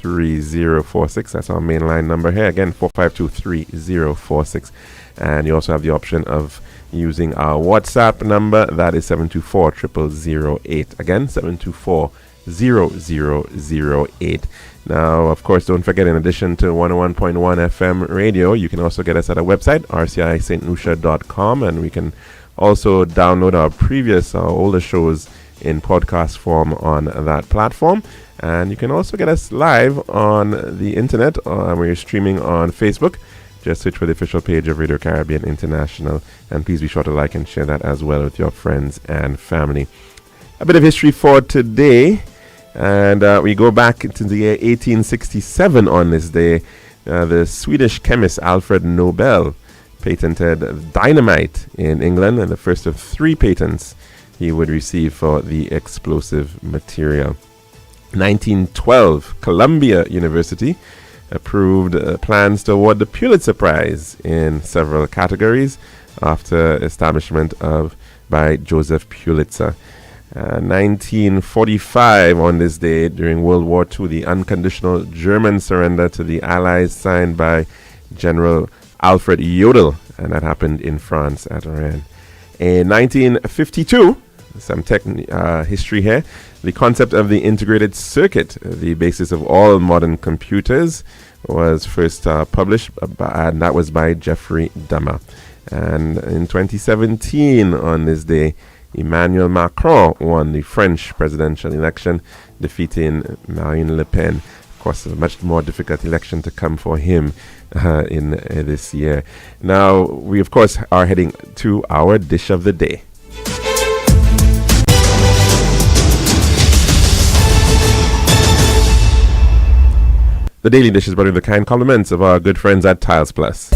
452-3046. That's our mainline number here. Again, 452-3046. And you also have the option of using our WhatsApp number. That is 724-0008. Again, 724-0008. Now, of course, don't forget, in addition to 101.1 FM radio, you can also get us at our website, rcistlucia.com, and we can also download our older shows in podcast form on that platform. And you can also get us live on the internet. We're streaming on Facebook. Just search for the official page of Radio Caribbean International, and please be sure to like and share that as well with your friends and family. A bit of history for today, and we go back into the year 1867 on this day. The Swedish chemist Alfred Nobel patented dynamite in England, and the first of 3 patents he would receive for the explosive material. 1912, Columbia University approved plans to award the Pulitzer Prize in several categories after establishment by Joseph Pulitzer. 1945, on this day during World War II, the unconditional German surrender to the Allies signed by General Alfred Jodl, and that happened in France at Rennes. In 1952, some history here, the concept of the integrated circuit, the basis of all modern computers, was first published, and that was by Jeffrey Dahmer. And in 2017, on this day, Emmanuel Macron won the French presidential election, defeating Marine Le Pen. Of course, a much more difficult election to come for him in this year. Now, we, of course, are heading to our dish of the day. The Daily Dish is brought with the kind compliments of our good friends at Tiles Plus.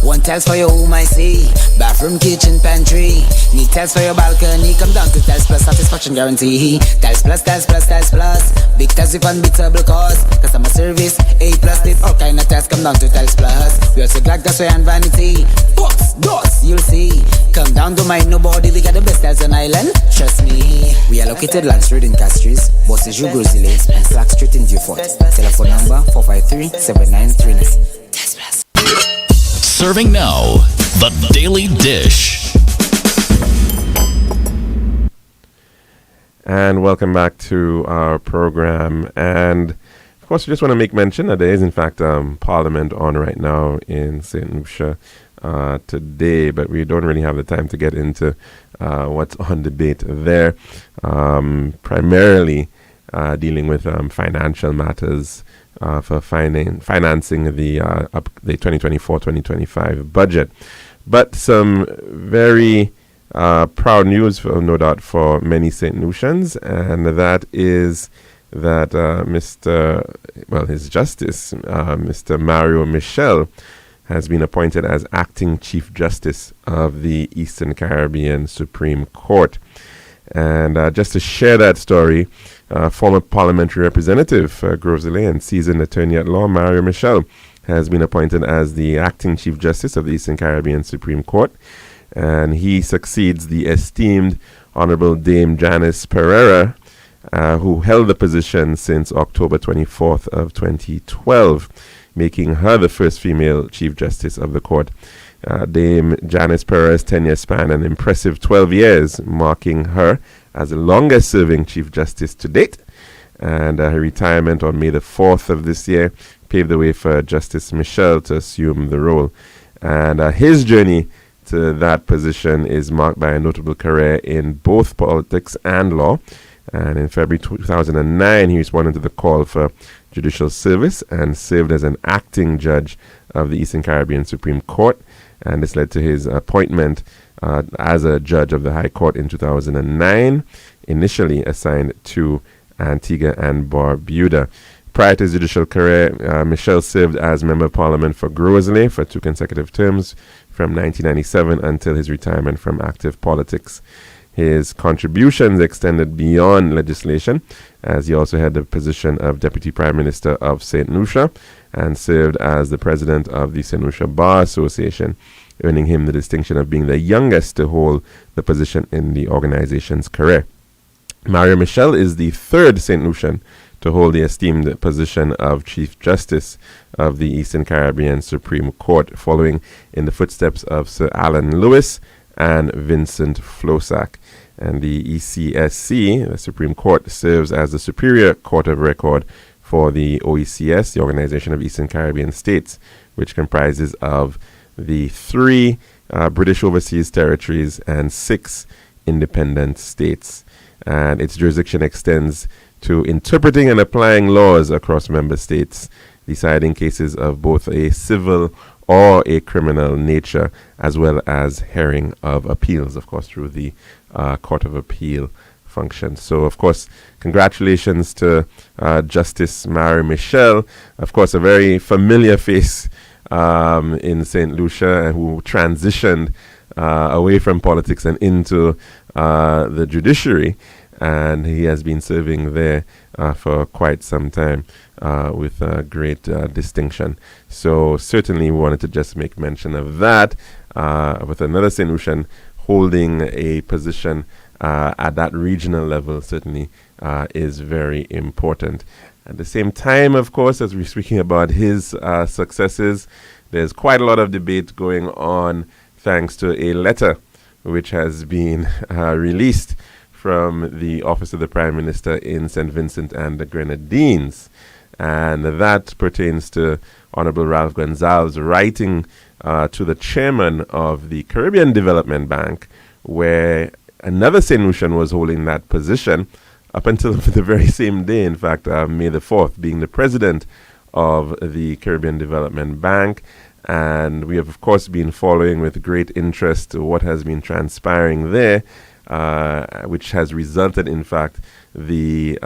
One tiles for your home, I see. Bathroom, kitchen, pantry. Need tiles for your balcony. Come down to Tiles Plus, satisfaction guarantee. Tiles Plus, Tiles Plus, Tiles Plus. Big tiles with unbeatable cost. Customer service, A+. Did all kind of tiles. Come down to Tiles Plus. We also got gasway and vanity. Books, doors, you'll see. Come down to mind nobody. We got the best tiles on island. Trust me. We are located Land Street in Castries, Bossage Grosile, and Slack Street in Beaufort. Telephone number 453-7939. Tiles Plus. Serving now, the Daily Dish. And welcome back to our program. And of course, we just want to make mention that there is, in fact, Parliament on right now in St. Lucia today, but we don't really have the time to get into what's on debate there. Primarily dealing with financial matters for financing the 2024-2025 budget. But some very proud news, no doubt, for many St. Lucians, and that is that His Justice, Mr. Mario Michel, has been appointed as acting Chief Justice of the Eastern Caribbean Supreme Court. And just to share that story, former parliamentary representative Grosile and seasoned attorney at law Mario Michel has been appointed as the acting Chief Justice of the Eastern Caribbean Supreme Court, and he succeeds the esteemed Honorable Dame Janice Pereira, who held the position since October 24th of 2012, making her the first female Chief Justice of the court. Dame Janice Pereira's tenure spanned an impressive 12 years, marking her as the longest-serving Chief Justice to date. And her retirement on May the 4th of this year paved the way for Justice Michel to assume the role. And his journey to that position is marked by a notable career in both politics and law. And in February 2009, he responded to the call for judicial service and served as an acting judge of the Eastern Caribbean Supreme Court. And this led to his appointment as a judge of the High Court in 2009, initially assigned to Antigua and Barbuda. Prior to his judicial career, Michel served as Member of Parliament for Grosile for 2 consecutive terms from 1997 until his retirement from active politics. His contributions extended beyond legislation, as he also had the position of Deputy Prime Minister of St. Lucia and served as the President of the St. Lucia Bar Association, earning him the distinction of being the youngest to hold the position in the organization's career. Mario Michel is the third St. Lucian to hold the esteemed position of Chief Justice of the Eastern Caribbean Supreme Court, following in the footsteps of Sir Alan Lewis and Vincent Flosack. And the ECSC, the Supreme Court, serves as the superior court of record for the OECS, the Organization of Eastern Caribbean States, which comprises of the 3 British Overseas Territories and 6 independent states. And its jurisdiction extends to interpreting and applying laws across member states, deciding cases of both a civil or a criminal nature, as well as hearing of appeals, of course, through the Court of Appeal function. So, of course, congratulations to Justice Mary Michel, of course, a very familiar face in St. Lucia, who transitioned away from politics and into the judiciary. And he has been serving there for quite some time with great distinction. So certainly we wanted to just make mention of that, with another St. Lucian holding a position at that regional level certainly is very important. At the same time, of course, as we're speaking about his successes, there's quite a lot of debate going on thanks to a letter which has been released from the Office of the Prime Minister in St. Vincent and the Grenadines. And that pertains to Honorable Ralph Gonsalves writing to the chairman of the Caribbean Development Bank, where another St. Lucian was holding that position up until the very same day, in fact, May the 4th, being the president of the Caribbean Development Bank. And we have, of course, been following with great interest what has been transpiring there, which has resulted, in fact, the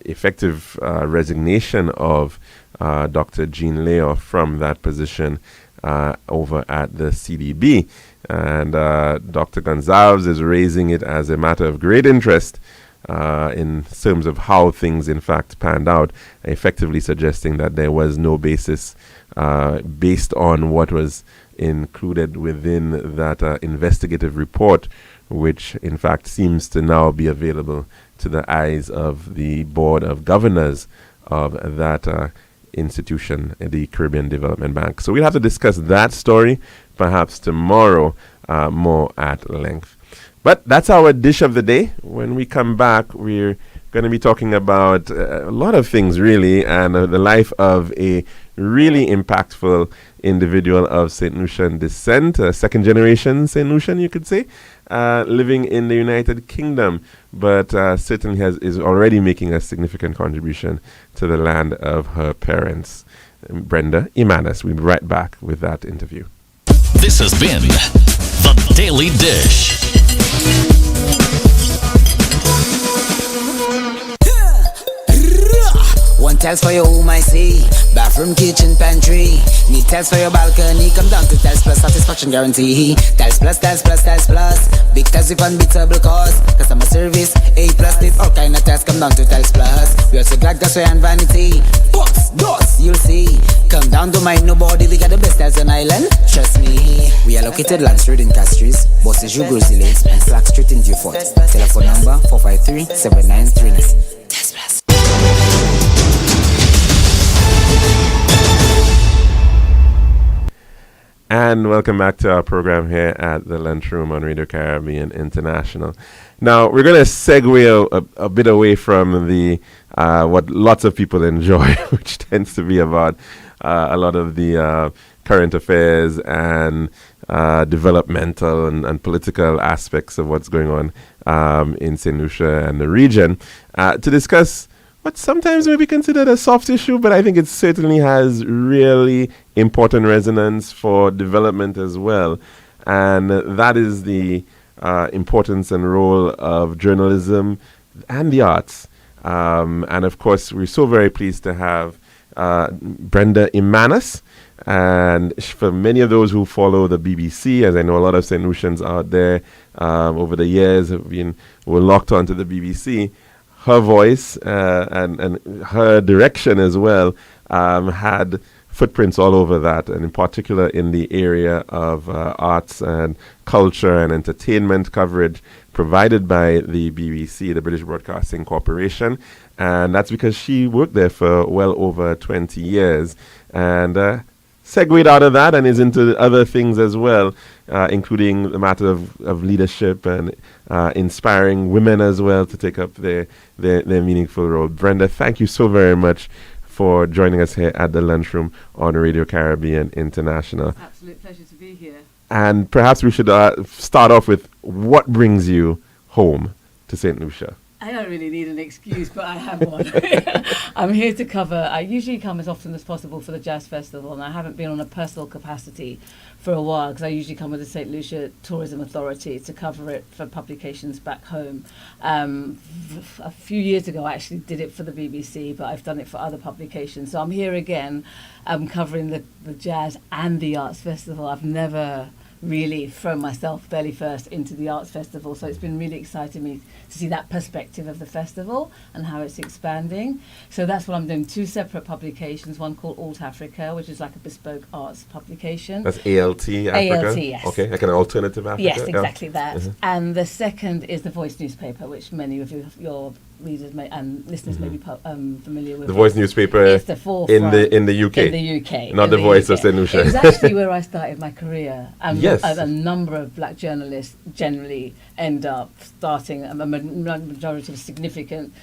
effective resignation of Dr. Jean Leo from that position over at the CDB. And Dr. Gonsalves is raising it as a matter of great interest in terms of how things, in fact, panned out, effectively suggesting that there was no basis based on what was included within that investigative report, which in fact seems to now be available to the eyes of the Board of Governors of that institution, the Caribbean Development Bank. So we'll have to discuss that story perhaps tomorrow more at length. But that's our dish of the day. When we come back, we're going to be talking about a lot of things, really, and the life of a really impactful individual of St. Lucian descent, second generation St. Lucian, you could say, living in the United Kingdom, but certainly is already making a significant contribution to the land of her parents. Brenda Imanis. We'll be right back with that interview. This has been The Daily Dish. One tiles for your room, I see. Bathroom, kitchen, pantry. Need tiles for your balcony. Come down to Tiles Plus, satisfaction guarantee. Tiles Plus, Tiles Plus, Tiles Plus. Big tiles with unbeatable cost. Customer service, A+. Need all kind of tiles. Come down to Tiles Plus. We also got gas and vanity. Box, doors, you'll see. Come down, don't mind nobody. We got the best tiles on island. Trust me. We are located Land Street in Castries, Bosses Jugosile, and Flag Street in Beaufort. Telephone number 453-7939. Tiles Plus. And welcome back to our program here at the Lunchroom on Radio Caribbean International. Now, we're going to segue a bit away from the what lots of people enjoy, which tends to be about a lot of the current affairs and developmental and political aspects of what's going on in St. Lucia and the region, to discuss what sometimes may be considered a soft issue, but I think it certainly has really important resonance for development as well. And that is the importance and role of journalism and the arts. And of course, we're so very pleased to have Brenda Imanis. And for many of those who follow the BBC, as I know a lot of St. Lucians out there over the years were locked onto the BBC, her voice and her direction as well had footprints all over that, and in particular in the area of arts and culture and entertainment coverage provided by the BBC, the British Broadcasting Corporation. And that's because she worked there for well over 20 years and segued out of that and is into other things as well, including the matter of leadership and inspiring women as well to take up their meaningful role. Brenda, thank you so very much for joining us here at the Lunchroom on Radio Caribbean International. Absolute pleasure to be here. And perhaps we should start off with what brings you home to St. Lucia? I don't really need an excuse, but I have one. I'm here to cover. I usually come as often as possible for the Jazz Festival, and I haven't been on a personal capacity for a while because I usually come with the St. Lucia Tourism Authority to cover it for publications back home. A few years ago, I actually did it for the BBC, but I've done it for other publications. So I'm here again, covering the Jazz and the Arts Festival. I've never really thrown myself belly first into the Arts Festival, so it's been really exciting me to see that perspective of the festival and how it's expanding. So that's what I'm doing, 2 separate publications, one called Alt Africa, which is like a bespoke arts publication. That's ALT Africa? ALT, yes. Okay, like an alternative Africa? Yes, exactly that. Mm-hmm. And the second is the Voice newspaper, which many of your readers and listeners may be familiar with. The Voice newspaper It's the forefront in the UK? In the UK. Not in the Voice UK. of St. Lucia. It was actually where I started my career. Yes. A number of black journalists generally end up starting, a majority of significant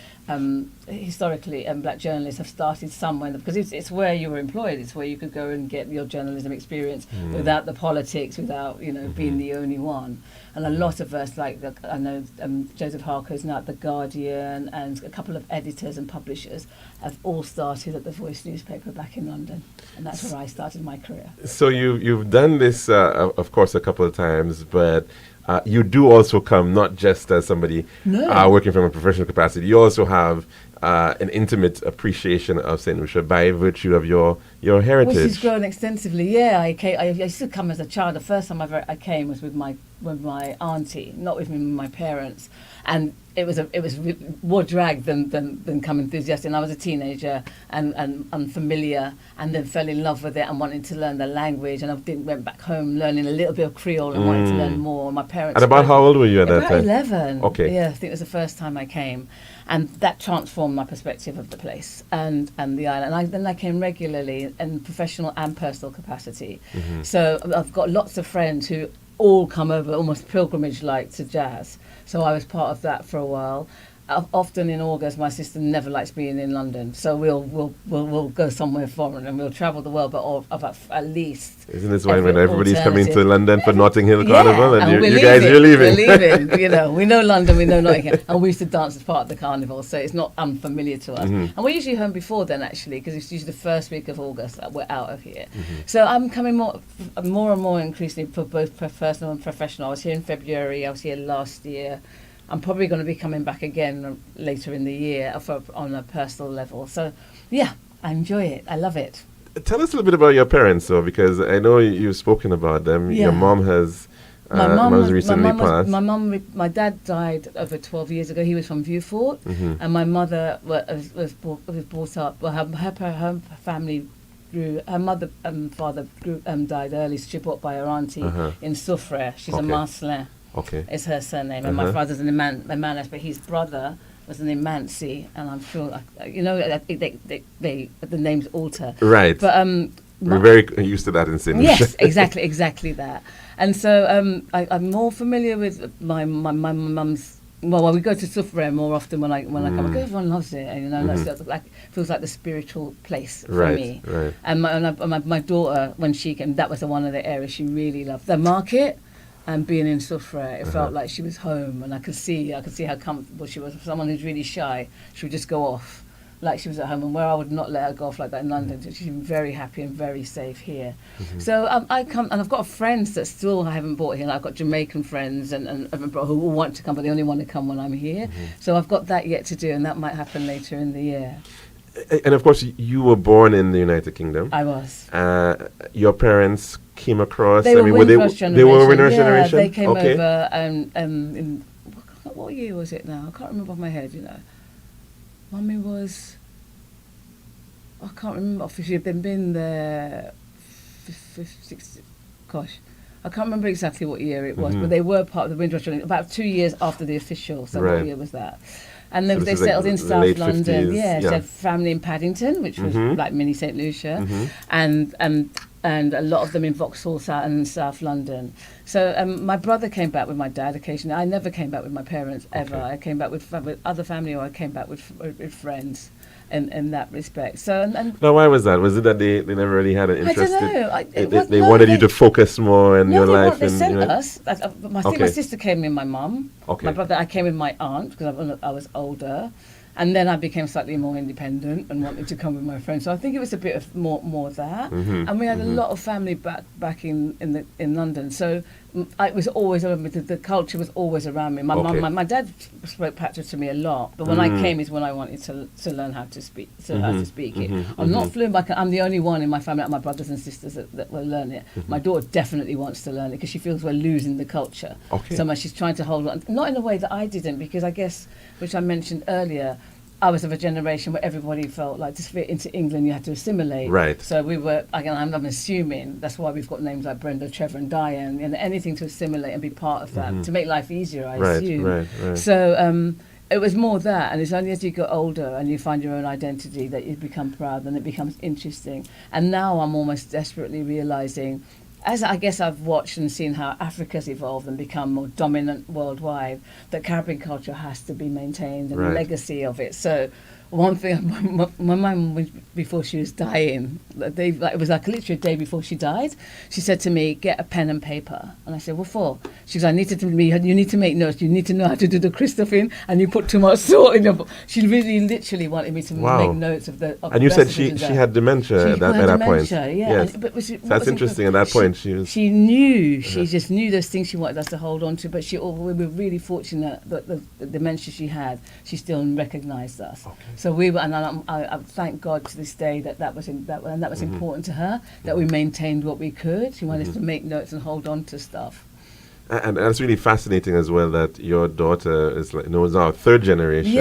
historically black journalists have started somewhere, because it's where you were employed, it's where you could go and get your journalism experience without the politics, without being the only one. And a lot of us, like I know Joseph Harco's now at The Guardian, and a couple of editors and publishers have all started at the Voice newspaper back in London, and that's where I started my career. So you've done this, of course, a couple of times, but you do also come not just as somebody working from a professional capacity. You also have an intimate appreciation of St. Lucia by virtue of your heritage. Which has grown extensively. Yeah, I used to come as a child. The first time I came was with my auntie, not with me, with my parents, and it was more drag than come enthusiastic. And I was a teenager and unfamiliar, and then fell in love with it and wanted to learn the language. And I went back home learning a little bit of Creole and wanted to learn more. My parents. And about how old were you at that time? 11. Okay. Yeah, I think it was the first time I came, and that transformed my perspective of the place and the island. Then I came regularly in professional and personal capacity. Mm-hmm. So I've got lots of friends who all come over almost pilgrimage-like to jazz. So I was part of that for a while. Often in August, my sister never likes being in London, so we'll go somewhere foreign and we'll travel the world, but at least. Isn't this why when everybody's coming to London for Notting Hill Carnival and you guys are leaving? We're leaving. We know London, we know Notting Hill, and we used to dance as part of the carnival, so it's not unfamiliar to us. Mm-hmm. And we're usually home before then, actually, because it's usually the first week of August that we're out of here. Mm-hmm. So I'm coming more and more increasingly for both personal and professional. I was here in February. I was here last year. I'm probably going to be coming back again later in the year on a personal level. So, yeah, I enjoy it. I love it. Tell us a little bit about your parents, though, because I know you've spoken about them. Yeah. Your mom has recently passed. My dad died over 12 years ago. He was from Vieux-Fort, and my mother was brought up. Well, her family grew. Her mother and father died early. So she brought by her auntie in Soufrière. She's a Marcelin. Okay. Is her surname, and my father's an Emanus, but his brother was an Emansi, and I'm sure the names alter. Right. But we're very used to that in St. Lucia. Yes, exactly that. And so I'm more familiar with my mum's. Well, we go to Soufrière more often when I come. Everyone loves it, and that's feels like the spiritual place for me. Right. And my daughter, when she came, that was one of the areas she really loved. The market. And being in Soufrière, it felt like she was home, and I could see how comfortable she was. For someone who's really shy, she would just go off like she was at home, and where I would not let her go off like that in London. So she's been very happy and very safe here. Mm-hmm. So I come, and I've got friends that still I haven't brought here. I've got Jamaican friends and who all want to come, but they only want to come when I'm here. Mm-hmm. So I've got that yet to do, and that might happen later in the year. And of course, you were born in the United Kingdom. I was. Your parents came across. They were Windrush generation. They were Windrush generation. They came over. In what year was it now? I can't remember off my head. Mummy was I can't remember officially if they've been there 60, gosh, I can't remember exactly what year it was, but they were part of the Windrush Journey about 2 years after the official. So Right. what year was that? And So they this is settled like in the South late London. 50s, Yeah, she yeah. had family in Paddington, which was like mini St Lucia, and a lot of them in Vauxhall and South London. So my brother came back with my dad occasionally. I never came back with my parents ever. Okay. I came back with other family, or I came back with friends. In that respect, so and Now, why was that? Was it that they never really had an I interest? don't know. They wanted you to focus more on your they life. weren't. They sent right? us. I think my Okay. sister came with my mum. Okay. My brother, I came with my aunt because I was older, and then I became slightly more independent and wanted to come with my friends. So I think it was a bit of more of that. And we had a lot of family back in London. So it was always around me. The culture was always around me. My Okay. mum, my dad spoke Patois to me a lot, but when I came is when I wanted to learn how to speak it. I'm not fluent, but I'm the only one in my family, like my brothers and sisters, that will learn it. My daughter definitely wants to learn it because she feels we're losing the culture Okay. so much. She's trying to hold on, not in a way that I didn't, because I guess, which I mentioned earlier, I was of a generation where everybody felt like to fit into England you had to assimilate. Right. So we were, again, I'm assuming, that's why we've got names like Brenda, Trevor and Diane, and anything to assimilate and be part of that, to make life easier, I assume. Right. So it was more that, and it's only as you get older and you find your own identity that you become proud and it becomes interesting. And now I'm almost desperately realising, as I guess I've watched and seen how Africa's evolved and become more dominant worldwide, that Caribbean culture has to be maintained and the Right. legacy of it. So one thing, my mum, before she was dying, it was like literally a day before she died, she said to me, get a pen and paper. And I said, what for? She goes, you need to make notes. You need to know how to do the Christophing, and you put too much salt in your book. She really literally wanted me to Wow. make notes of the And you said she recipes had dementia at that point. Yeah. Yes. And- but was it- So what that's was it- interesting. At that point, she was. She knew. She just knew those things she wanted us to hold on to. But we were really fortunate that the dementia she had, she still recognised us. So we were, and I thank God to this day that was important to her, that we maintained what we could. She wanted us to make notes and hold on to stuff. And that's really fascinating as well that your daughter is now third generation.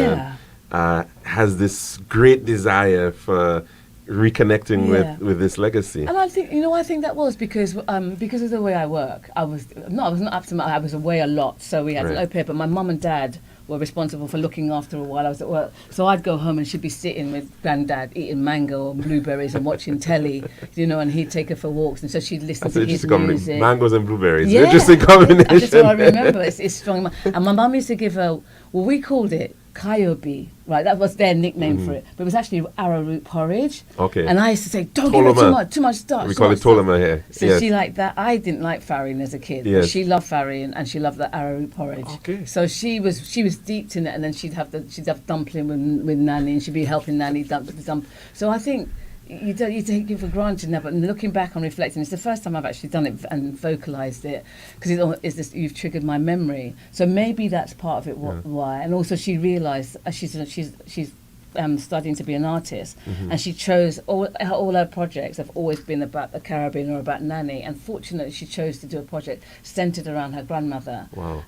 Yeah. Has this great desire for reconnecting Yeah. with this legacy. And I think that was because of the way I work. I was not up to I was away a lot, so we had an au pair. But my mum and dad were responsible for looking after her while I was at work. So I'd go home and she'd be sitting with granddad eating mango or blueberries and watching telly, and he'd take her for walks, and so she'd listen That's to an his interesting music. Mangoes and blueberries. Yeah. Interesting combination. That's what I remember. It's strong. And my mum used to give her, we called it Kyobi, right? That was their nickname for it. But it was actually arrowroot porridge. Okay. And I used to say, don't give it too much starch. We call it tolama here. So yes. she liked that. I didn't like farine as a kid. Yes. But she loved farine and she loved the arrowroot porridge. Okay. So she was steeped in it, and then she'd have dumpling with Nanny, and she'd be helping Nanny dump. So I think you take it for granted now, but looking back and reflecting, it's the first time I've actually done it and vocalised it, because you've triggered my memory. So maybe that's part of it. Why? And also she realised she's studying to be an artist, and she chose all her projects have always been about the Caribbean or about Nanny, and fortunately she chose to do a project centred around her grandmother. Wow.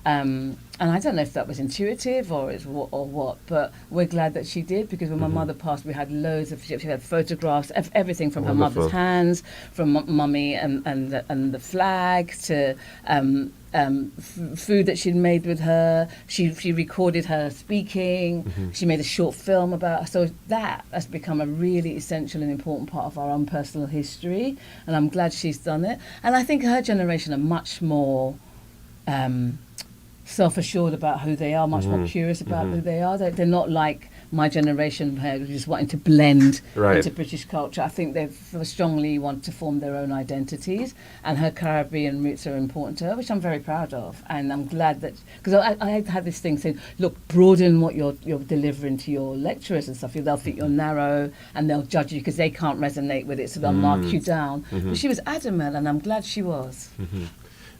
And I don't know if that was intuitive or what, but we're glad that she did, because when my mother passed, we had loads of, she had photographs of everything from Wonderful. her mother's hands, from mummy and the flag to food that she'd made with her. She recorded her speaking. She made a short film about her. So that has become a really essential and important part of our own personal history, and I'm glad she's done it. And I think her generation are much more self-assured about who they are, much more curious about who they are. They're not like my generation who just wanting to blend into British culture. I think they strongly want to form their own identities, and her Caribbean roots are important to her, which I'm very proud of. And I'm glad that, because I had this thing saying, look, broaden what you're delivering to your lecturers and stuff. They'll think you're narrow and they'll judge you because they can't resonate with it, so they'll mark you down. But she was adamant, and I'm glad she was.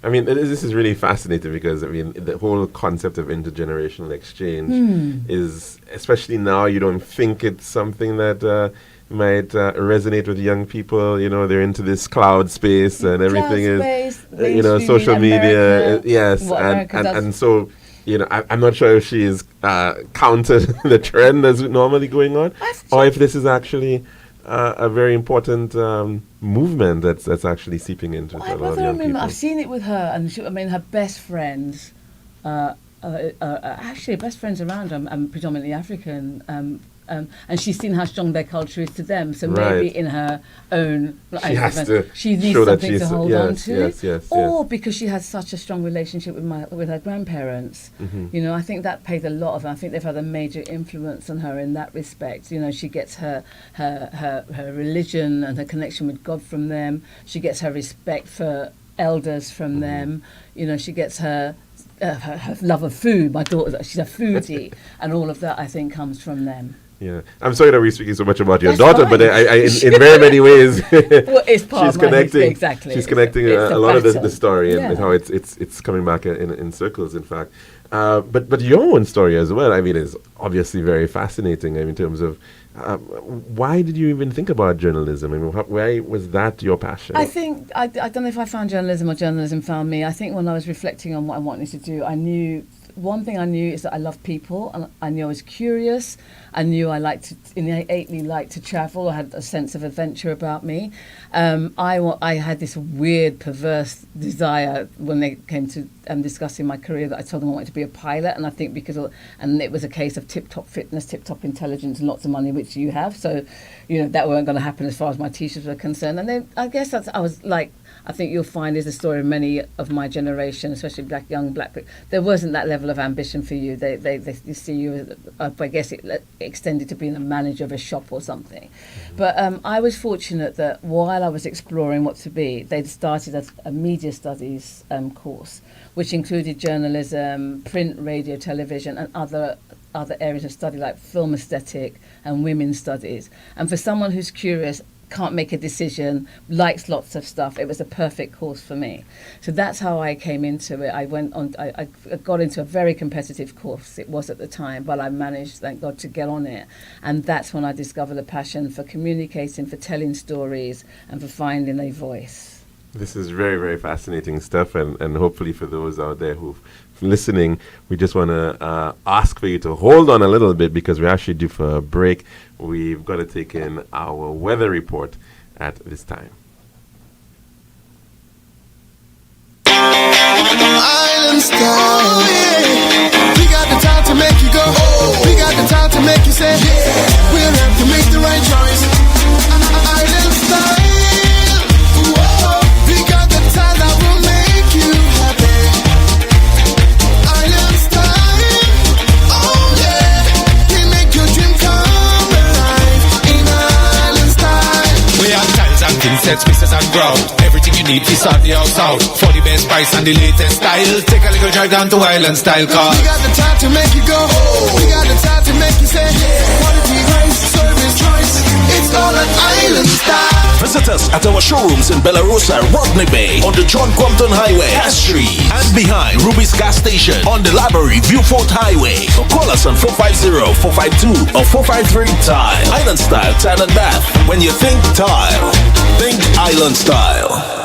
I mean, this is really fascinating, because, I mean, the whole concept of intergenerational exchange is, especially now, you don't think it's something that might resonate with young people. They're into this cloud space, and everything is, social media. Yes, and so, I'm not sure if she's countered the trend that's normally going on, or if this is actually a very important movement that's actually seeping into a lot of young people. I've seen it with her, and her best friends, actually best friends around her, predominantly African. And she's seen how strong their culture is to them. So maybe in her own, she needs something to hold on to. Or because she has such a strong relationship with her grandparents. Mm-hmm. I think that plays a lot of. I think they've had a major influence on her in that respect. She gets her religion and her connection with God from them. She gets her respect for elders from them. She gets her love of food. My daughter, she's a foodie, and all of that I think comes from them. Yeah, I'm sorry that we're speaking so much about your daughter, but in very many ways, it's part she's of connecting. Exactly, she's connecting a lot of the story and how it's coming back in circles. In fact, but your own story as well. I mean, is obviously very fascinating. In terms of why did you even think about journalism? Why was that your passion? I think I don't know if I found journalism or journalism found me. I think when I was reflecting on what I wanted to do, I knew. One thing I knew is that I love people, and I knew I was curious. I knew I innately liked to travel. I had a sense of adventure about me. I had this weird, perverse desire when they came to discussing my career that I told them I wanted to be a pilot, and I think and it was a case of tip-top fitness, tip-top intelligence, and lots of money, which you have. So, that weren't going to happen as far as my teachers were concerned. And then I guess I think you'll find is the story of many of my generation, especially young black people. There wasn't that level of ambition for you. They see you as, I guess it extended to being a manager of a shop or something. Mm-hmm. But I was fortunate that while I was exploring what to be, they'd started a media studies course, which included journalism, print, radio, television, and other areas of study like film aesthetic and women's studies. And for someone who's curious, can't make a decision, likes lots of stuff, it was a perfect course for me. So that's how I came into it. I got into a very competitive course, it was at the time, but I managed, thank God, to get on it. And that's when I discovered a passion for communicating, for telling stories, and for finding a voice. This is very, very fascinating stuff, and hopefully for those out there who've listening, we just want to ask for you to hold on a little bit because we're actually due for a break. We've got to take in our weather report at this time. Island style, yeah. We got the time to make you go. We got the time to make you say, yeah. We'll have to make the right choice. Island style, whoa. We got the time that will make you happy. Island style, oh yeah. We make your dream come alive in Island style. We have tiles and insets, spaces and ground. Everything you need to sort the house out. For the best price and the latest style, take a little drive down to Island Style Car. We got the time to make you go. We got the time to make you say, quality, price, service, choice. It's all an Island Style. Visit us at our showrooms in Bellarosa, Rodney Bay, on the John Compton Highway, Cass Street, and behind Ruby's Gas Station on the Library Viewfort Highway. So call us on 450-452 or 453-TILE. Island Style Tile and Bath. When you think tile, think Island Style.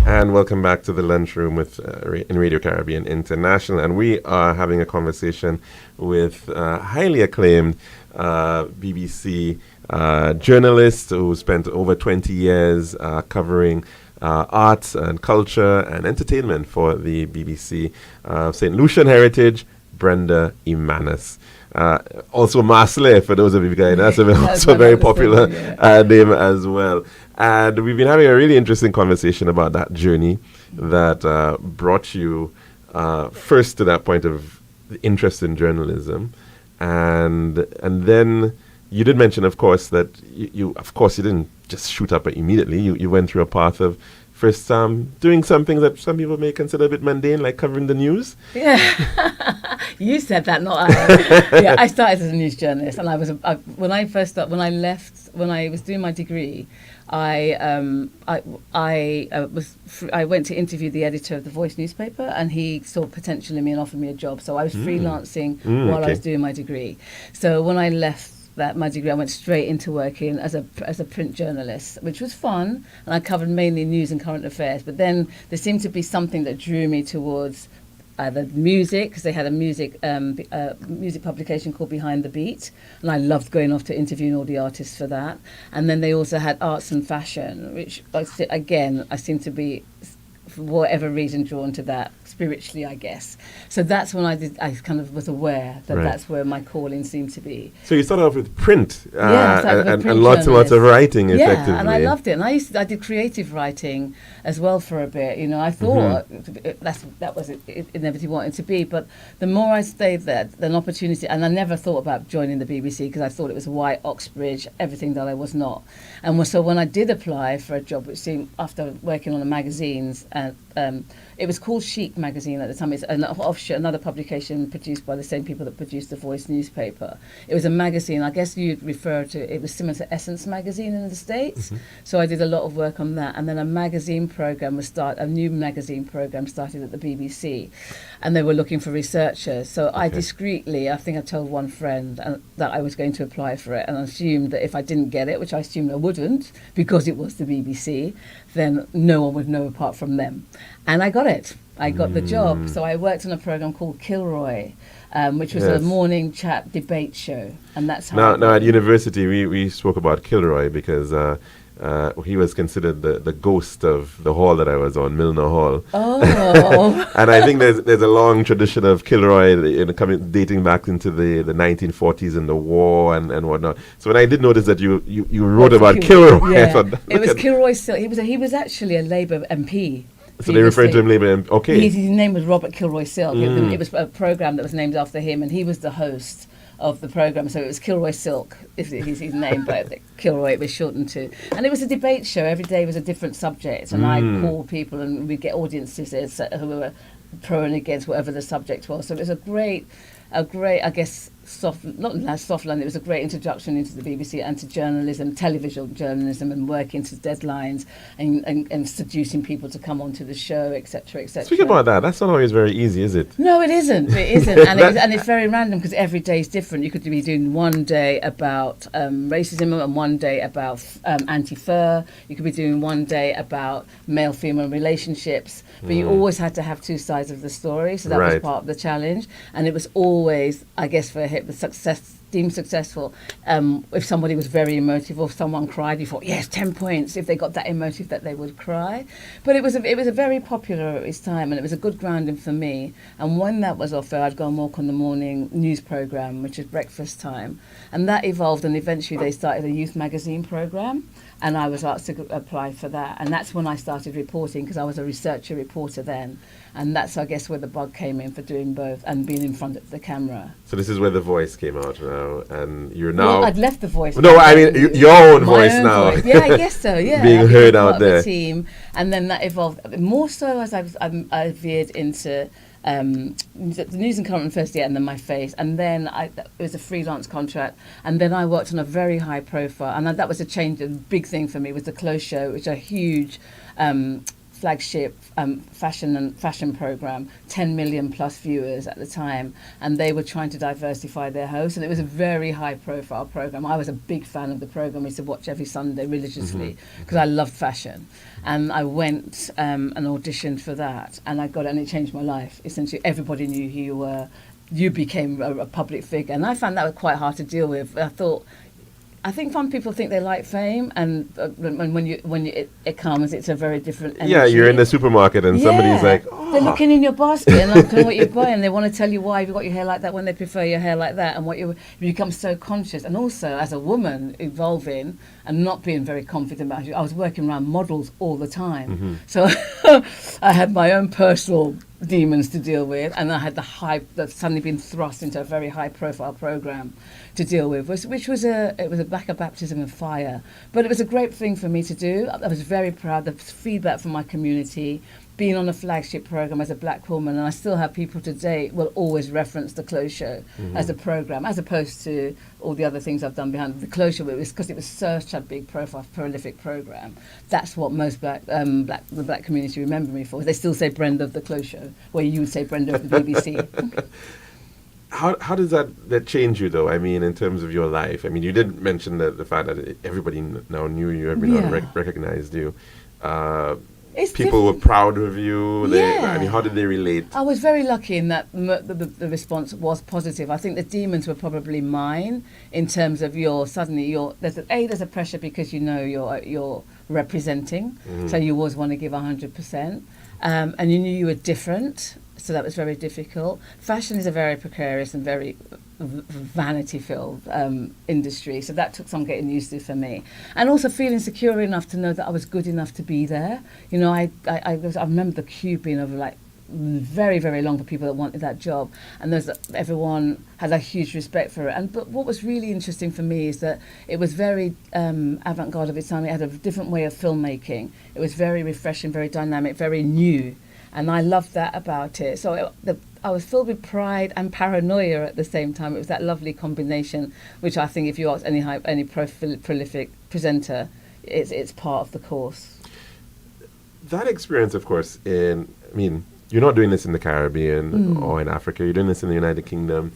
And welcome back to the Lunchroom with in Radio Caribbean International. And we are having a conversation with highly acclaimed BBC journalist who spent over 20 years covering arts and culture and entertainment for the BBC. St. Lucian Heritage, Brenda Imanis. Also Marsley, for those of you guys, that's also a very popular name as well. And we've been having a really interesting conversation about that journey that brought you first to that point of interest in journalism, and then you did mention, of course, that you didn't just shoot up immediately. You went through a path of first doing something that some people may consider a bit mundane, like covering the news. Yeah, you said that, not I. Yeah, I started as a news journalist, and I was when I was doing my degree. I went to interview the editor of the Voice newspaper, and he saw potential in me and offered me a job. So I was freelancing while I was doing my degree. So when I left my degree, I went straight into working as a print journalist, which was fun, and I covered mainly news and current affairs. But then there seemed to be something that drew me towards either music, because they had a music publication called Behind the Beat, and I loved going off to interviewing all the artists for that. And then they also had arts and fashion, which again I seem to be, for whatever reason, drawn to that spiritually, I guess. So that's when I kind of was aware that that's where my calling seemed to be. So you started off with print, and lots and lots of writing, effectively. Yeah, and I loved it. And I did creative writing as well for a bit. You know, I thought that was inevitably wanted to be. But the more I stayed there, an opportunity, and I never thought about joining the BBC because I thought it was white, Oxbridge, everything that I was not. And so when I did apply for a job, which seemed, after working on the magazines, it was called Chic magazine at the time. It's an offshoot, another publication produced by the same people that produced the Voice newspaper. It was a magazine, I guess you'd refer to it was similar to Essence magazine in the States. So I did a lot of work on that. And then a new magazine program started at the BBC, and they were looking for researchers. So I discreetly, I think I told one friend that I was going to apply for it, and I assumed that if I didn't get it, which I assumed I wouldn't because it was the BBC, then no one would know apart from them. And I got it. I got the job. So I worked on a program called Kilroy, which was a morning chat debate show. And that's how... Now at university, we spoke about Kilroy because he was considered the ghost of the hall that I was on, Milner Hall. Oh. And I think there's a long tradition of Kilroy dating back into the 1940s and the war and whatnot. So when I did notice that you wrote about Kilroy, I thought, it was Kilroy Silk. He was actually a Labour MP. So they referred to him Labour MP. Okay. His name was Robert Kilroy Silk. It was a programme that was named after him, and he was the host of the programme. So it was Kilroy Silk, is his name, but Kilroy it was shortened to. And it was a debate show. Every day was a different subject, and I'd call people, and we'd get audiences who were pro and against whatever the subject was. So it was a great, I guess, soft land. It was a great introduction into the BBC and to journalism, television journalism, and working to deadlines and seducing people to come onto the show, etc., etc. Speaking about that, that's not always very easy, is it? No, it isn't. It isn't, and it's very random because every day is different. You could be doing one day about racism and one day about anti-fur. You could be doing one day about male-female relationships, but you always had to have two sides of the story. So that was part of the challenge, and it was always, I guess, for him, deemed successful. If somebody was very emotive or if someone cried, you thought, yes, 10 points. If they got that emotive, that they would cry. But it was a very popular at its time, and it was a good grounding for me. And when that was off, I'd go and walk on the morning news program, which is breakfast time, and that evolved. And eventually, they started a youth magazine program, and I was asked to apply for that. And that's when I started reporting, because I was a reporter then. And that's, I guess, where the bug came in for doing both and being in front of the camera. So this is where the voice came out now, and you're now... Well, I'd lleft the voice. No, I mean, your own voice now. Voice. Yeah, I guess so, yeah. Being heard out there. The team, and then that evolved more so as I veered into the news and current first, and then my face, and then it was a freelance contract, and then I worked on a very high profile, and that was a big thing for me was the Close Show, which is a huge flagship fashion program, 10 million plus viewers at the time, and they were trying to diversify their hosts, and it was a very high profile program. I was a big fan of the program. I used to watch every Sunday religiously because I loved fashion, and I went and auditioned for that, and I got it, and it changed my life. Essentially everybody knew who you were. You became a public figure, and I found that was quite hard to deal with. I think some people think they like fame, and when it comes, it's a very different energy. Yeah, you're in the supermarket and somebody's like, oh. They're looking in your basket and looking at what you're buying. They want to tell you why you've got your hair like that when they prefer your hair like that, and you become so conscious. And also, as a woman, evolving and not being very confident about it, I was working around models all the time. So I had my own personal demons to deal with, and I had the hype that's suddenly been thrust into a very high profile program to deal with, which was a baptism of fire, but it was a great thing for me to do. I was very proud. The feedback from my community, being on a flagship program as a black woman, and I still have people today will always reference the Close Show as a program, as opposed to all the other things I've done behind the Close Show. It was because it was such a big profile, prolific program. That's what most the black community remember me for. They still say Brenda of the Close Show, where you would say Brenda of the BBC. How does that change you, though? I mean, in terms of your life. I mean, you did mention the fact that everybody now knew you, everybody recognized you. people were proud of you? Yeah. I mean, how did they relate? I was very lucky in that the response was positive. I think the demons were probably mine in terms of there's a pressure because you know you're representing, so you always want to give 100%, and you knew you were different, so that was very difficult. Fashion is a very precarious and very vanity-filled industry, so that took some getting used to for me, and also feeling secure enough to know that I was good enough to be there. You know, I remember the queue being over like very, very long for people that wanted that job, and everyone had a huge respect for it. But what was really interesting for me is that it was very avant-garde of its time. It had a different way of filmmaking. It was very refreshing, very dynamic, very new, and I loved that about it. So I was filled with pride and paranoia at the same time. It was that lovely combination, which I think if you ask any prolific presenter, it's part of the course. That experience, of course, you're not doing this in the Caribbean or in Africa. You're doing this in the United Kingdom.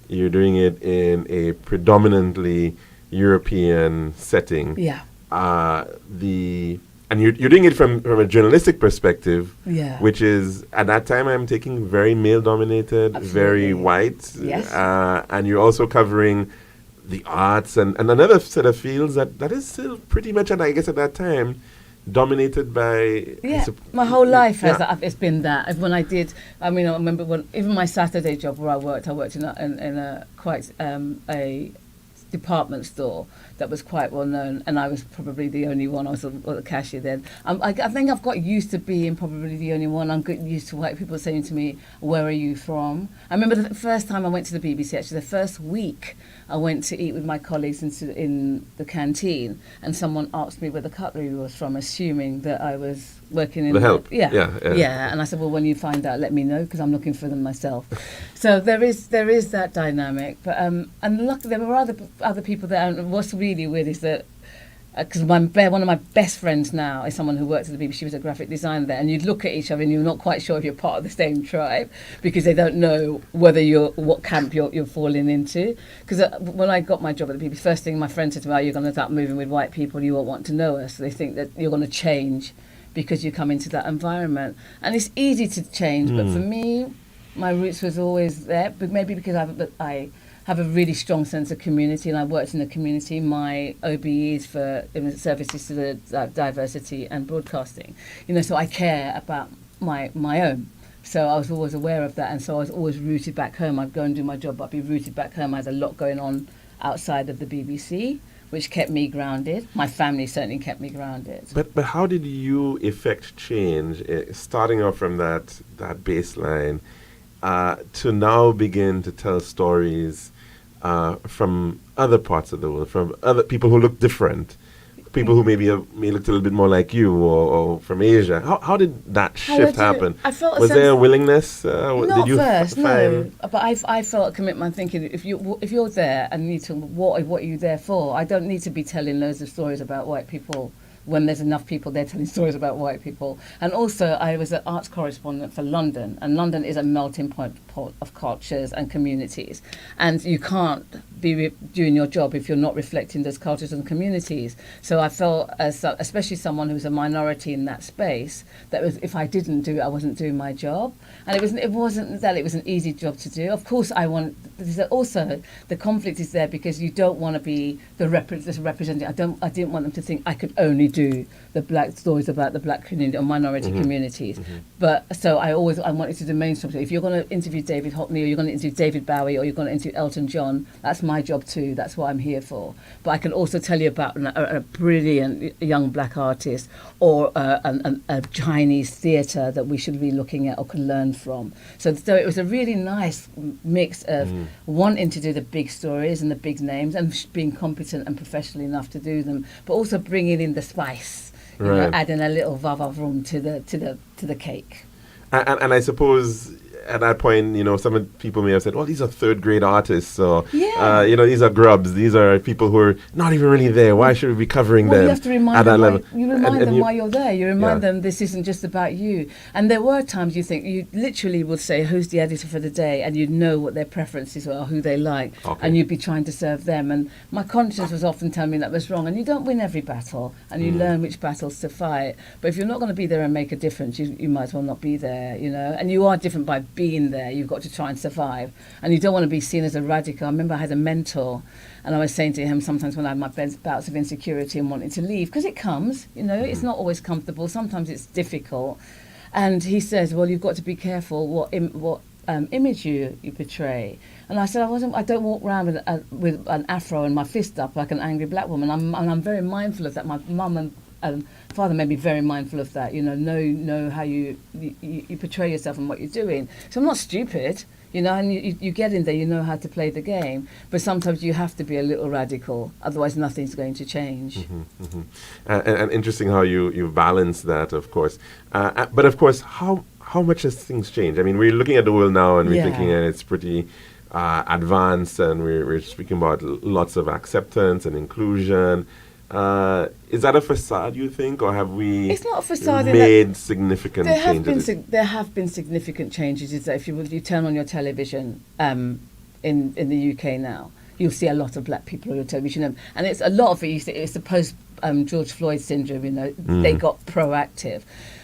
You're doing it in a predominantly European setting. Yeah. And you're doing it from a journalistic perspective, Yeah. which is, at that time, I'm taking very male-dominated, very white. Yes. And you're also covering the arts and another set of fields that is still pretty much, and I guess at that time, dominated by... My whole life it's been that. When I remember even my Saturday job where I worked in a quite a department store that was quite well known, and I was probably the only one. I was the cashier then. I think I've got used to being probably the only one. I'm getting used to white people saying to me, "Where are you from?" I remember the first time I went to the BBC, actually the first week I went to eat with my colleagues in the canteen, and someone asked me where the cutlery was from, assuming that I was working in... The help. Yeah, and I said, well, when you find out, let me know, because I'm looking for them myself. So there is that dynamic, but and luckily there were other people there, and what's really weird is that because one of my best friends now is someone who worked at the BBC. She was a graphic designer there, and you'd look at each other and you're not quite sure if you're part of the same tribe because they don't know what camp you're falling into. Because when I got my job at the BBC, first thing my friend said to me, "You're going to start moving with white people, you won't want to know us." So they think that you're going to change because you come into that environment, and it's easy to change. But for me, my roots was always there, but maybe because I have a really strong sense of community, and I worked in the community. My OBE is for services to the diversity and broadcasting, so I care about my own. So I was always aware of that, and so I was always rooted back home. I'd go and do my job, but I'd be rooted back home. I had a lot going on outside of the BBC, which kept me grounded. My family certainly kept me grounded. But how did you effect change, starting off from that baseline, to now begin to tell stories from other parts of the world, from other people who look different, people who may look a little bit more like you, or from Asia? How did that shift happen? Was there a willingness? Not did you first, find? no. But I felt a commitment, thinking if you're there and need to, what are you there for? I don't need to be telling loads of stories about white people when there's enough people there telling stories about white people. And also, I was an arts correspondent for London, and London is a melting pot of cultures and communities, and you can't be doing your job if you're not reflecting those cultures and communities. So I felt, especially someone who's a minority in that space, that if I didn't do it, I wasn't doing my job. And it wasn't that it was an easy job to do. Of course, also the conflict is there because you don't want to be the representing. I didn't want them to think I could only do the black stories about the black community or minority communities. But so I wanted to do mainstream. So if you're going to interview David Hockney, or you're going to interview David Bowie, or you're going to interview Elton John, that's my job too. That's what I'm here for. But I can also tell you about a brilliant young black artist, or a Chinese theatre that we should be looking at or can learn from. So it was a really nice mix of wanting to do the big stories and the big names, and being competent and professional enough to do them, but also bringing in the spice, adding a little va-va-vroom to the cake. And I suppose at that point, some people may have said, well, these are third grade artists, so, Yeah. these are grubs. These are people who are not even really there. Why should we be covering them You have to remind at that them level? You remind them you- why you're there. You remind Yeah. them this isn't just about you. And there were times you literally would say, who's the editor for the day? And you'd know what their preferences were, who they like. Okay. And you'd be trying to serve them. And my conscience was often telling me that was wrong. And you don't win every battle. And you learn which battles to fight. But if you're not going to be there and make a difference, you might as well not be there, And you are different by being there. You've got to try and survive. And you don't want to be seen as a radical. I remember I had a mentor, and I was saying to him sometimes when I had my bouts of insecurity and wanting to leave, because it comes, it's not always comfortable. Sometimes it's difficult. And he says, well, you've got to be careful what image you portray. And I said, I don't walk around with an afro and my fist up like an angry black woman. I'm very mindful of that. My mum and father made me very mindful of that. Know how you portray yourself and what you're doing. So I'm not stupid, and you get in there, you know how to play the game. But sometimes you have to be a little radical, otherwise nothing's going to change. And interesting how you balance that, of course. But of course, how much has things changed? I mean, we're looking at the world now and we're Yeah. thinking and it's pretty advanced, and we're speaking about lots of acceptance and inclusion. Is that a facade, you think, or have we It's not a facade in made significant There have changes? there have been significant changes. Is that if you turn on your television in the UK now, you'll see a lot of black people on your television, and it's a lot of it. It's the post George Floyd syndrome. They got proactive,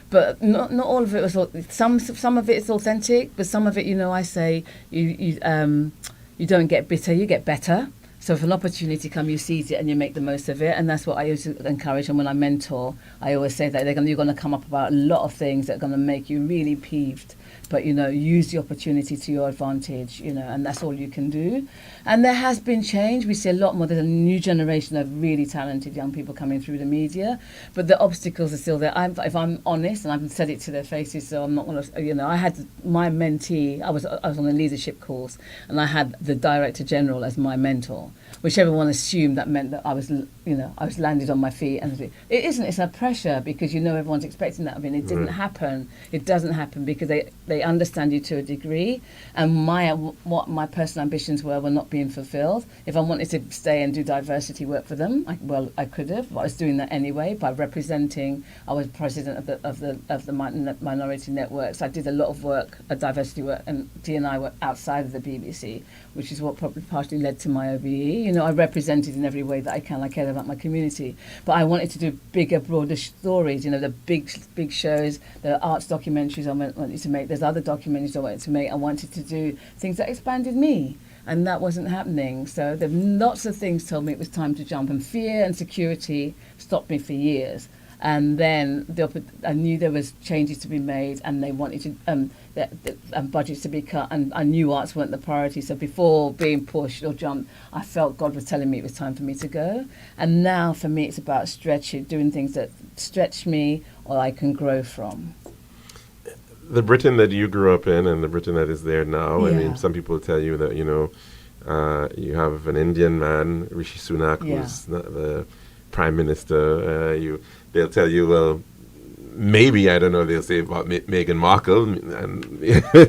but not all of it was. Some of it is authentic, but some of it, I say you don't get bitter, you get better. So if an opportunity comes, you seize it and you make the most of it. And that's what I always encourage. And when I mentor, I always say that you're going to come up about a lot of things that are going to make you really peeved. But, use the opportunity to your advantage, and that's all you can do. And there has been change. We see a lot more. There's a new generation of really talented young people coming through the media. But the obstacles are still there. If I'm honest, and I've said it to their faces, so I'm not going to, I had my mentee, I was on a leadership course, and I had the Director General as my mentor, which everyone assumed that meant that I was landed on my feet. And it isn't. It's a pressure because, everyone's expecting that of me. And it didn't happen. It doesn't happen because they understand you to a degree, and what my personal ambitions were not being fulfilled. If I wanted to stay and do diversity work for them, I could have, but I was doing that anyway by representing. I was president of the minority networks. I did a lot of work, diversity work and D&I work outside of the BBC, which is what probably partially led to my OBE. I represented in every way that I can. I cared about my community, but I wanted to do bigger, broader stories. The big shows, the arts documentaries I wanted to make. There's other documentaries I wanted to make. I wanted to do things that expanded me, and that wasn't happening. So there lots of things told me it was time to jump, and fear and security stopped me for years. And then I knew there was changes to be made, and they wanted to budgets to be cut, and I knew arts weren't the priority. So before being pushed or jumped, I felt God was telling me it was time for me to go. And now for me, it's about doing things that stretch me or I can grow from. The Britain that you grew up in and the Britain that is there now, I Yeah. mean, some people tell you that, you have an Indian man, Rishi Sunak, Yeah. who's the Prime Minister. They'll tell you, well, maybe, I don't know, they'll say about Meghan Markle, and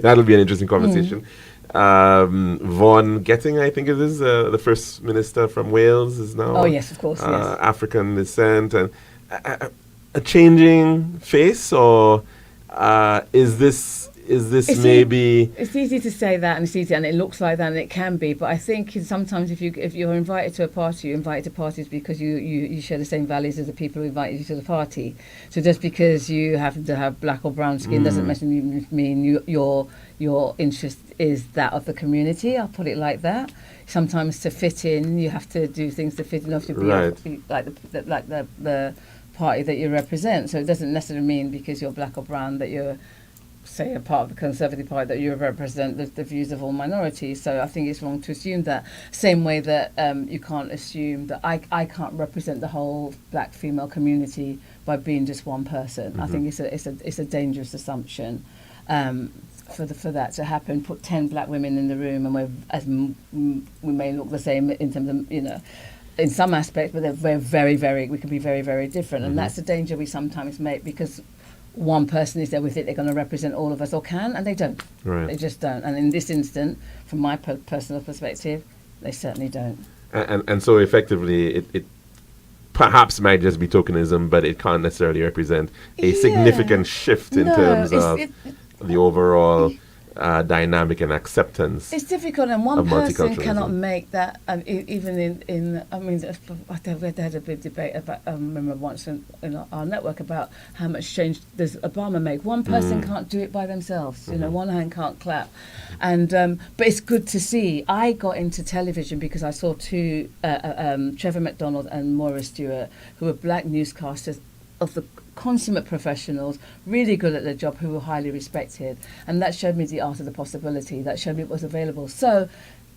that'll be an interesting conversation. Vaughan Getting, I think it is, the First Minister from Wales is now Oh, yes, of course, yes. African descent. And a changing face, or is this It's maybe... It's easy to say that, and it's easy, and it looks like that, and it can be. But I think sometimes if you're invited to a party, you're invited to parties because you share the same values as the people who invited you to the party. So just because you happen to have black or brown skin doesn't necessarily mean your interest is that of the community. I'll put it like that. Sometimes to fit in, you have to do things to fit in. You have to be like the party that you represent. So it doesn't necessarily mean because you're black or brown that you're, say, a part of the Conservative Party, that you represent the views of all minorities. So I think it's wrong to assume that. Same way that you can't assume that I can't represent the whole black female community by being just one person. I think it's a dangerous assumption. For that to happen, put 10 black women in the room, and we may look the same in terms of, in some aspects, but they're very, very, we can be very, very different. And that's the danger we sometimes make, because one person is there with it, they're going to represent all of us, or can, and they don't. Right. They just don't. And in this instant, from my personal perspective, they certainly don't. And so effectively, it perhaps might just be tokenism, but it can't necessarily represent a significant shift in terms of the overall dynamic and acceptance. It's difficult, and one person cannot make that. Even in I mean, they had a big debate about. I remember once in our network about how much change does Obama make. One person can't do it by themselves. You know, one hand can't clap. And but it's good to see. I got into television because I saw two, Trevor McDonald and Maura Stewart, who were black newscasters of the consummate professionals, really good at their job, who were highly respected, and that showed me the art of the possibility. That showed me it was available. So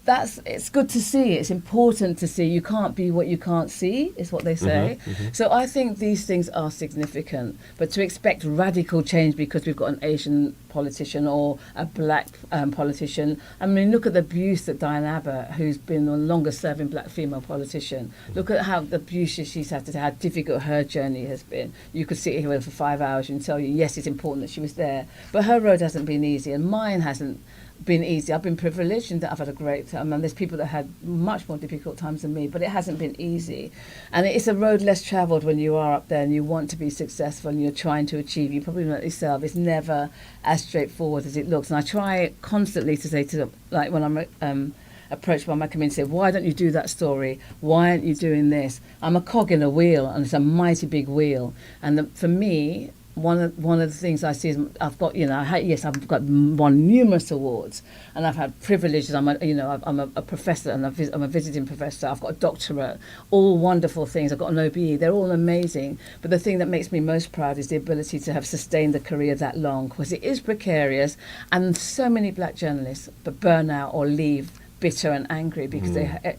it's good to see. It's important to see. You can't be what you can't see, is what they say. So I think these things are significant, but to expect radical change because we've got an Asian politician or a black politician, I mean, look at the abuse that Diane Abbott, who's been the longest serving black female politician, look at how the abuse she's had to, how difficult her journey has been. You could sit here for 5 hours and tell you, yes, it's important that she was there, but her road hasn't been easy, and mine hasn't been easy. I've been privileged and I've had a great time, and there's people that had much more difficult times than me, but it hasn't been easy. And it's a road less travelled when you are up there and you want to be successful and you're trying to achieve. You probably know it yourself. It's never as straightforward as it looks. And I try constantly to say to, like, when I'm approached by my community, why don't you do that story? Why aren't you doing this? I'm a cog in a wheel, and it's a mighty big wheel. And for me, one of the things I see is I've got, I've got won numerous awards, and I've had privileges. I'm a professor, and I'm a visiting professor. I've got a doctorate, all wonderful things. I've got an OBE. They're all amazing. But the thing that makes me most proud is the ability to have sustained a career that long, because it is precarious, and so many black journalists burn out or leave bitter and angry because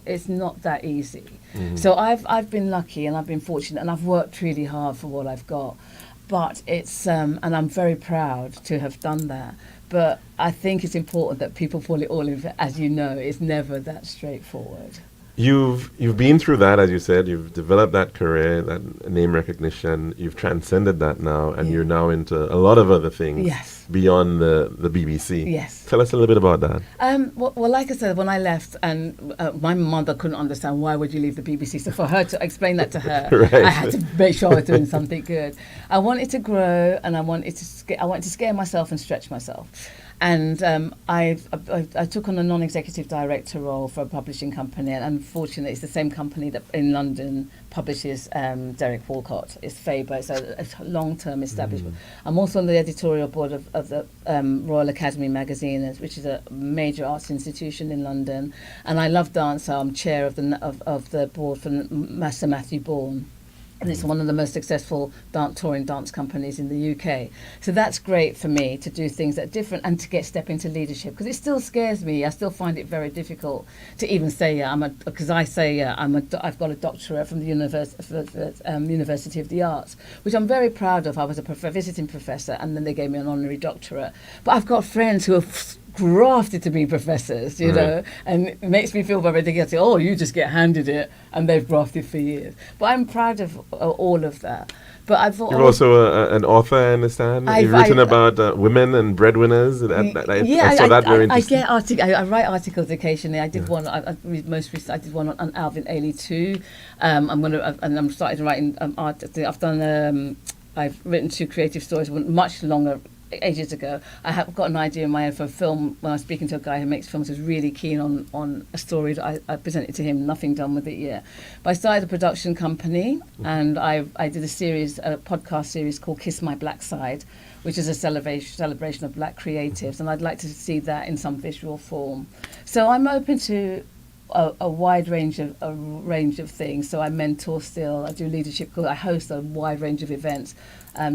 it's not that easy. So I've been lucky and I've been fortunate, and I've worked really hard for what I've got. But it's, and I'm very proud to have done that. But I think it's important that people pull it all in. As you know, it's never that straightforward. You've been through that, as you said. You've developed that career, that name recognition. You've transcended that now, and you're now into a lot of other things beyond the BBC. Yes. Tell us a little bit about that. Well, like I said, when I left, and my mother couldn't understand why would you leave the BBC. So for her to explain that to her, I had to make sure I was doing something good. I wanted to grow, and I wanted to scare myself and stretch myself. And I took on a non-executive director role for a publishing company, and unfortunately, it's the same company that in London publishes Derek Walcott. It's Faber. It's a long-term establishment. I'm also on the editorial board of the Royal Academy magazine, which is a major arts institution in London. And I love dance, so I'm chair of the board for Master Matthew Bourne. And it's one of the most successful touring dance companies in the UK. So that's great for me to do things that are different and to step into leadership, because it still scares me. I still find it very difficult to even say I've got a doctorate from the University of the Arts, which I'm very proud of. I was a visiting professor, and then they gave me an honorary doctorate. But I've got friends who have grafted to be professors, you know, and it makes me feel very ridiculous. Oh, you just get handed it, and they've grafted for years. But I'm proud of all of that. But you're also an author, I understand. You've written about women and breadwinners. I saw that very interesting. I write articles occasionally. I did one. Most recently, I did one on Alvin Ailey too. I'm starting writing art. I've written 2 creative stories, much longer. Ages ago, I have got an idea in my head for a film. When I was speaking to a guy who makes films, who's really keen on a story that I presented to him. Nothing done with it yet. But I started a production company, and I did a podcast series called Kiss My Black Side, which is a celebration of black creatives, and I'd like to see that in some visual form. So I'm open to a wide range of things. So I mentor still. I do leadership. I host a wide range of events.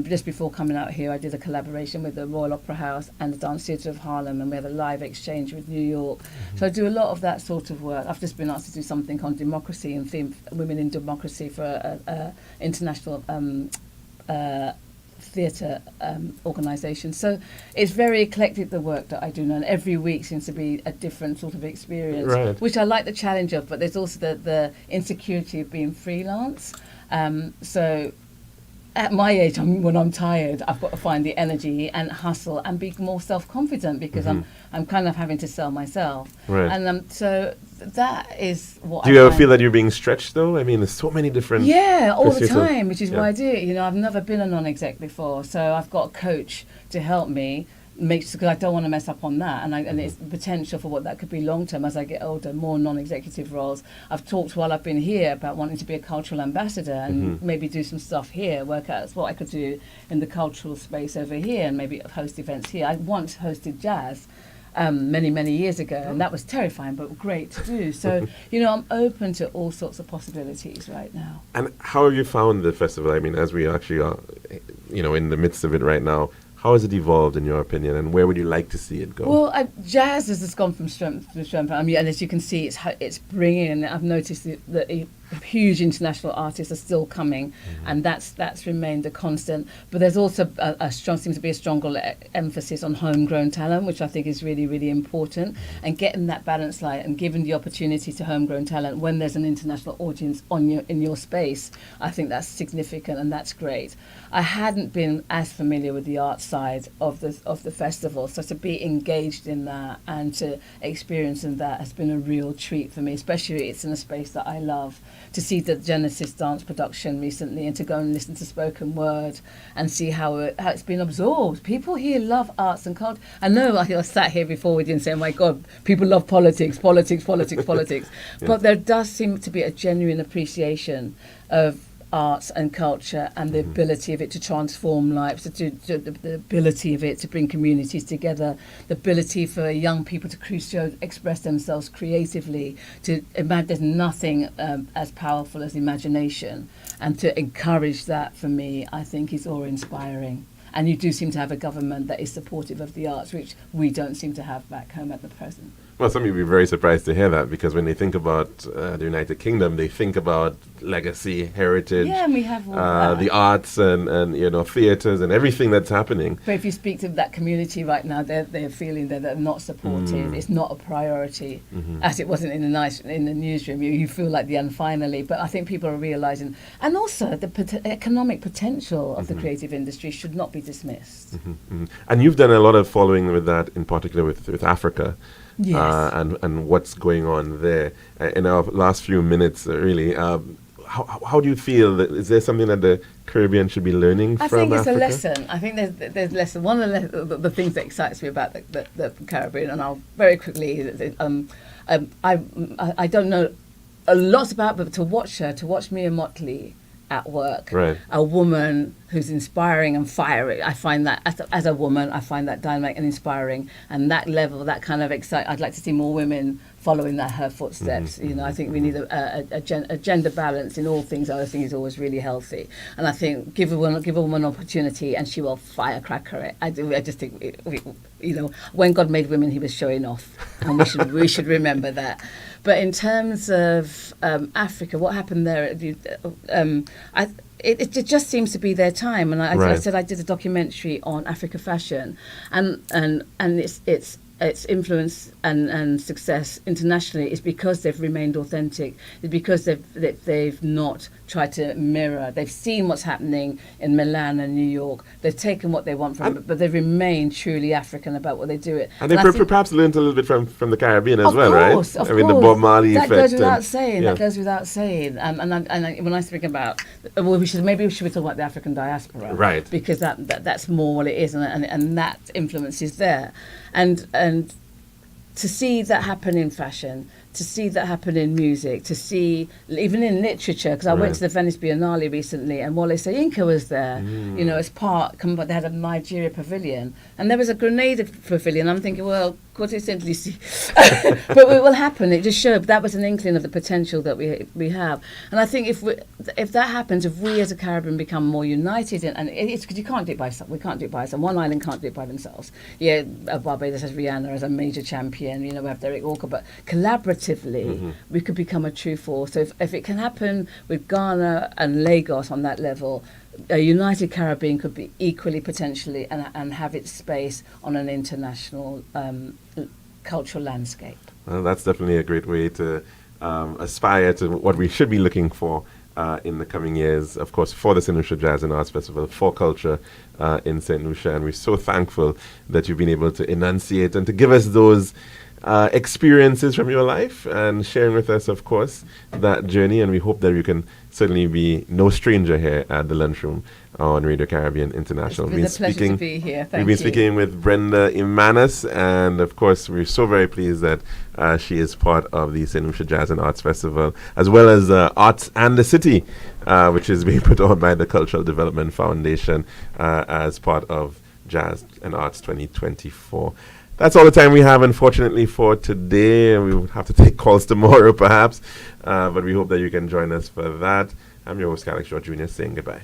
Just before coming out here, I did a collaboration with the Royal Opera House and the Dance Theatre of Harlem, and we had a live exchange with New York. So I do a lot of that sort of work. I've just been asked to do something on democracy and women in democracy for a international theatre organisation. So it's very eclectic, the work that I do now, and every week seems to be a different sort of experience, which I like the challenge of, but there's also the insecurity of being freelance. at my age, when I'm tired, I've got to find the energy and hustle and be more self-confident because I'm kind of having to sell myself. Right. And so that is what Do you ever feel that you're being stretched, though? I mean, there's so many different... Yeah, all the pursuits of- time, which is why I do it. You know, I've never been a non-exec before, so I've got a coach to help me because I don't want to mess up on that, and it's the potential for what that could be long term as I get older, more non-executive roles. I've talked while I've been here about wanting to be a cultural ambassador and maybe do some stuff here, work out what I could do in the cultural space over here, and maybe host events here. I once hosted jazz many years ago, and that was terrifying but great to do. So you know, I'm open to all sorts of possibilities right now. And how have you found the festival? I mean, as we actually are, you know, in the midst of it right now, how has it evolved in your opinion, and where would you like to see it go? Well, jazz has just gone from strength to strength. I mean, and as you can see, it's bringing. I've noticed that huge international artists are still coming, and that's remained a constant. But there's also seems to be a stronger emphasis on homegrown talent, which I think is really important. And getting that balance right and giving the opportunity to homegrown talent when there's an international audience in your space, I think that's significant and that's great. I hadn't been as familiar with the art side of the festival, so to be engaged in that and to experience in that has been a real treat for me. Especially it's in a space that I love. To see the Genesis dance production recently and to go and listen to spoken word and see how it's been absorbed. People here love arts and culture. I know I sat here before with you and saying, my God, people love politics. But there does seem to be a genuine appreciation of arts and culture and the ability of it to transform lives, the ability of it to bring communities together, the ability for young people to express themselves creatively, to imagine there's nothing as powerful as imagination, and to encourage that for me I think is awe-inspiring. And you do seem to have a government that is supportive of the arts, which we don't seem to have back home at the present. Well, some people will be very surprised to hear that, because when they think about the United Kingdom, they think about legacy, heritage, Yeah, and we have all that. the arts and you know, theatres and everything that's happening. But if you speak to that community right now, they're feeling that they're not supported. It's not a priority, as it wasn't in the newsroom. You feel like the unfinally. But I think people are realising, and also the economic potential of the creative industry should not be dismissed. And you've done a lot of following with that, in particular with Africa. Yes. And what's going on there. In our last few minutes, really, how do you feel? Is there something that the Caribbean should be learning I from think it's Africa? a lesson. I think there's a lesson. One of the things that excites me about the Caribbean, and I'll very quickly, I don't know a lot about, but to watch Mia Motley at work, Right. a woman who's inspiring and fiery. I find that as a woman, I find that dynamic and inspiring, and that level, that kind of I'd like to see more women following her footsteps. You know, I think we need a gender balance in all things. I think is always really healthy, and I think give a woman an opportunity, and she will firecracker it. I just think you know, when God made women, He was showing off, and we should remember that. But in terms of Africa, what happened there? It just seems to be their time, and I said I did a documentary on Africa fashion, and its influence and success internationally is because they've remained authentic. It's because they've not tried to mirror. They've seen what's happening in Milan and New York. They've taken what they want from it, but they've remained truly African about what they do it. And they perhaps learned a little bit from the Caribbean as well, Of course. I mean, the Bob Marley that effect. goes without saying. Yeah. That goes without saying. And when I think about, well, we should be talking about the African diaspora, Right? Because that's more what it is, and that influence is there, and to see that happen in fashion, to see that happen in music, to see even in literature, because I went to the Venice Biennale recently, and Wole Soyinka was there, you know, as part. They had a Nigeria pavilion, and there was a Grenada pavilion. I'm thinking, well, coincidentally, but it will happen. It just showed that was an inkling of the potential that we have. And I think if that happens, if we as a Caribbean become more united, and it's because you can't do it by ourselves. We can't do it by ourselves. One island can't do it by themselves. Yeah, Barbados has Rihanna as a major champion. You know, we have Derek Walker, but collaboratively, we could become a true force. So if it can happen with Ghana and Lagos on that level, a united Caribbean could be equally potentially and have its space on an international cultural landscape. Well, that's definitely a great way to aspire to what we should be looking for in the coming years, of course, for the St. Lucia Jazz and Arts Festival, for culture in St. Lucia. And we're so thankful that you've been able to enunciate and to give us those experiences from your life and sharing with us, of course, that journey. And we hope that you can certainly be no stranger here at the Lunchroom on Radio Caribbean International. It's been a pleasure to be here. Thank We've been you. speaking with Brenda Imanis, and of course, we're so very pleased that she is part of the St. Lucia Jazz and Arts Festival, as well as Arts and the City, which is being put on by the Cultural Development Foundation as part of Jazz and Arts 2024. That's all the time we have, unfortunately, for today. We will have to take calls tomorrow, perhaps, but we hope that you can join us for that. I'm your host, Alex George Jr., saying goodbye.